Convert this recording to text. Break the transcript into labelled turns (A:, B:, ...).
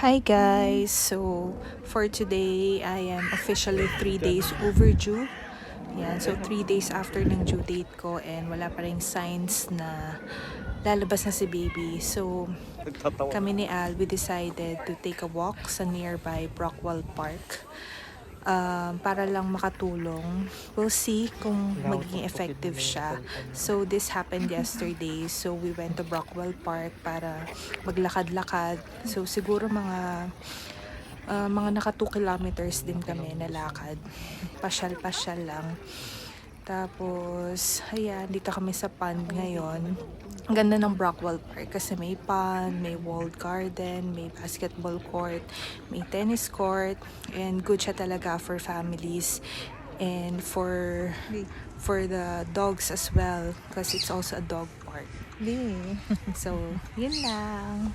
A: Hi guys! So, for today, I am officially 3 days overdue. Yan, so 3 days after ng due date ko and wala pa ring signs na lalabas na si baby. So, kami ni Al, we decided to take a walk sa nearby Brockwell Park para lang makatulong. We'll see kung magiging effective siya. So, this happened yesterday. So, we went to Brockwell Park para maglakad-lakad. So, siguro mga naka 2 kilometers din kami na lakad. Pasyal-pasyal lang. Tapos, ayan, dito kami sa pond ngayon. Ang ganda ng Brockwell Park kasi may pond, may walled garden, may basketball court, may tennis court, and good siya talaga for families and for the dogs as well because it's also a dog park. So, yun lang.